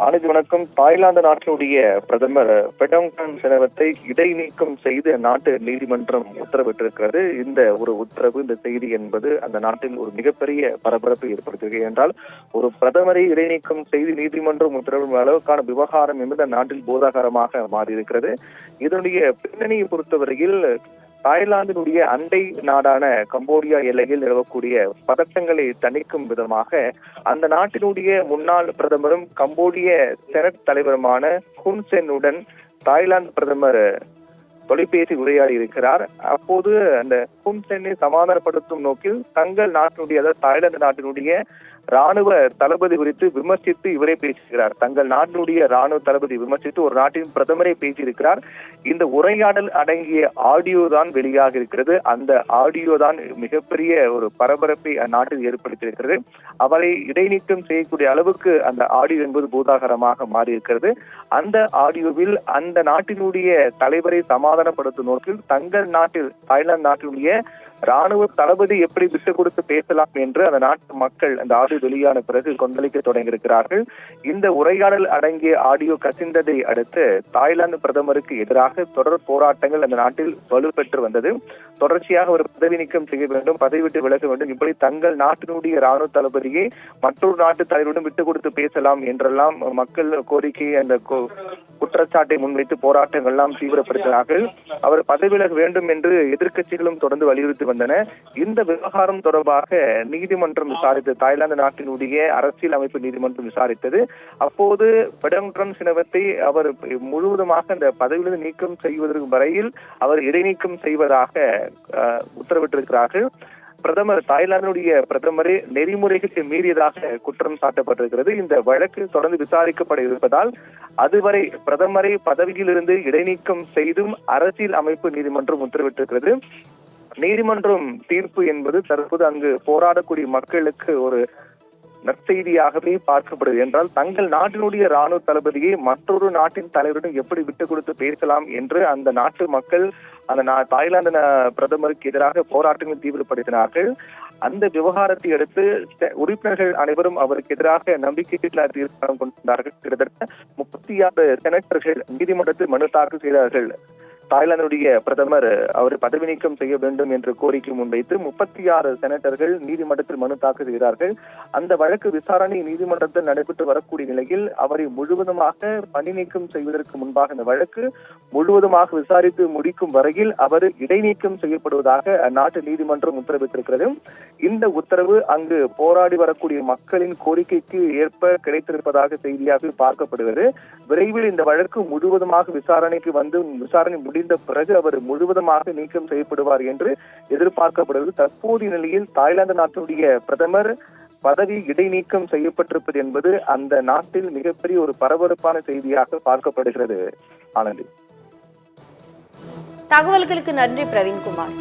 ஆனந்தி வணக்கம். தாய்லாந்து நாட்டினுடைய பிரதமர் பெடோங்டன் சினவத்தை இடைநீக்கம் செய்து நாட்டு நீதிமன்றம் உத்தரவிட்டிருக்கிறது. இந்த ஒரு உத்தரவு, இந்த செய்தி என்பது அந்த நாட்டில் ஒரு மிகப்பெரிய பரபரப்பை ஏற்படுத்துகிறது. என்றால் ஒரு பிரதமரை இடைநீக்கம் செய்து நீதிமன்றம் உத்தரவிடும் அளவுக்கான விவகாரம் என்பது நாட்டில் போதாகரமாக மாறியிருக்கிறது. இதனுடைய பின்னணியை பொறுத்தவரையில் தாய்லாந்தினுடைய அண்டை நாடான கம்போடியா எல்லையில் நிலவக்கூடிய பதட்டங்களை தணிக்கும் விதமாக அந்த நாட்டினுடைய முன்னாள் பிரதமரும் கம்போடிய செனட் தலைவருமான ஹுன் சென்னுடன் தாய்லாந்து பிரதமர் தொலைபேசி உரையாடி இருக்கிறார். அப்போது அந்த ஹுன் சென்னை சமாதானப்படுத்தும் நோக்கில் தங்கள் நாட்டினுடைய, அதாவது தாய்லாந்து நாட்டினுடைய ராணுவ தளபதி குறித்து விமர்சித்து இவரே பேசுகிறார். தங்கள் நாட்டினுடைய ராணுவ தளபதி விமர்சித்து ஒரு நாட்டின் பிரதமரை பேசியிருக்கிறார். இந்த உரையாடல் அடங்கிய ஆடியோ தான் வெளியாக இருக்கிறது. அந்த ஆடியோ தான் மிகப்பெரிய ஒரு பரபரப்பை அந்நாட்டில் ஏற்படுத்தியிருக்கிறது. அவரை இடைநீக்கம் செய்யக்கூடிய அளவுக்கு அந்த ஆடியோ என்பது பூதாகரமாக மாறியிருக்கிறது. அந்த ஆடியோவில் அந்த நாட்டினுடைய தலைவரை சமாதானப்படுத்தும் நோக்கில் தங்கள் நாட்டில், தாய்லாந்து நாட்டினுடைய ராணுவ தளபதி எப்படி விட்டு கொடுத்து பேசலாம் என்று அந்த நாட்டு மக்கள் அந்த ஆடியோ வெளியான பிறகு கொந்தளிக்க தொடங்கியிருக்கிறார்கள். இந்த உரையாடல் அடங்கிய ஆடியோ கசிந்ததை அடுத்து தாய்லாந்து பிரதமருக்கு எதிராக தொடர் போராட்டங்கள் அந்த நாட்டில் வலுப்பெற்று வந்தது. தொடர்ச்சியாக ஒரு பதவி நீக்கம் செய்ய வேண்டும், பதவி விட்டு விலக வேண்டும், இப்படி தங்கள் நாட்டினுடைய ராணுவ தளபதியை மற்றொரு நாட்டு தலைவருடன் விட்டுக் கொடுத்து பேசலாம் என்றெல்லாம் மக்கள் கோரிக்கை, அந்த குற்றச்சாட்டை முன்வைத்து போராட்டங்கள் எல்லாம் தீவிரப்படுத்தினார்கள். அவர் பதவி விலக வேண்டும் என்று எதிர்க்கட்சிகளும் தொடர்ந்து வலியுறுத்தி வந்தன. இந்த விவகாரம் தொடர்பாக நீதிமன்றம் விசாரித்தது. தாய்லாந்து நாட்டினுடைய அரசியல் அமைப்பு நீதிமன்றம் விசாரித்தது. அப்போது பெடோங்டன் சினவத்தை அவர் முழுவதுமாக அந்த பதவியிலிருந்து நீக்கம் செய்வதற்கு வரையில் அவர் இடைநீக்கம் செய்வதாக உத்தரவிட்டிருக்கிறார்கள். பிரதமர், தாய்லாந்தினுடைய பிரதமரே நெறிமுறைகளை மீறியதாக குற்றம் சாட்டப்பட்டிருக்கிறது. இந்த வழக்கு தொடர்ந்து விசாரிக்கப்பட இருப்பதால் அதுவரை பிரதமரை பதவியிலிருந்து இடைநீக்கம் செய்தும் அரசியல் அமைப்பு நீதிமன்றம் உத்தரவிட்டிருக்கிறது. நீதிமன்றம் தீர்ப்பு என்பது தற்போது அங்கு போராடக்கூடிய மக்களுக்கு ஒரு நற்செய்தியாகவே பார்க்கப்படுது. என்றால் தங்கள் நாட்டினுடைய ராணுவ தளபதியை மற்றொரு நாட்டின் தலைவருடன் எப்படி விட்டுக் கொடுத்து பேசலாம் என்று அந்த நாட்டு மக்கள் அந்த தாய்லாந்து பிரதமருக்கு எதிராக போராட்டங்கள் தீவிரப்படுத்தினார்கள். அந்த விவகாரத்தை அடுத்து உறுப்பினர்கள் அனைவரும் அவருக்கு எதிராக நம்பிக்கையில்லா தீர்மானம் கொண்டிருந்தார்கள். கிட்டத்தட்ட 36 செனட்டர்கள் நீதிமன்றத்தில் மனு தாக்கல் செய்தார்கள். தாய்லாந்துடைய பிரதமர் அவர் பதவி நீக்கம் செய்ய வேண்டும் என்று கோரிக்கை முன்வைத்து 36 செனட்டர்கள் நீதிமன்றத்தில் மனு தாக்கல் செய்தார்கள். அந்த வழக்கு விசாரணை நீதிமன்றத்தில் நடைபெற்று வரக்கூடிய நிலையில் அவரை முழுவதுமாக பணி நீக்கம் செய்வதற்கு முன்பாக இந்த வழக்கு முழுவதுமாக விசாரித்து முடிக்கும் வரையில் அவர் இடைநீக்கம் செய்யப்படுவதாக அந்நாட்டு நீதிமன்றம் உத்தரவிட்டிருக்கிறது. இந்த உத்தரவு அங்கு போராடி வரக்கூடிய மக்களின் கோரிக்கைக்கு ஏற்ப கிடைத்திருப்பதாக செய்தியாக பார்க்கப்படுகிறது. விரைவில் இந்த வழக்கு முழுவதுமாக விசாரணைக்கு வந்து விசாரணை முடிந்த பிறகு அவர் முழுவதுமாக நீக்கம் செய்யப்படுவார் என்று எதிர்பார்க்கப்படுகிறது. தற்போதைய நிலையில் தாய்லாந்து நாட்டினுடைய பிரதமர் பதவி இடைநீக்கம் செய்யப்பட்டிருப்பது என்பது அந்த நாட்டில் மிகப்பெரிய ஒரு பரபரப்பான செய்தியாக பார்க்கப்படுகிறது. ஆனந்தி, தகவல்களுக்கு நன்றி பிரவீன்குமார்.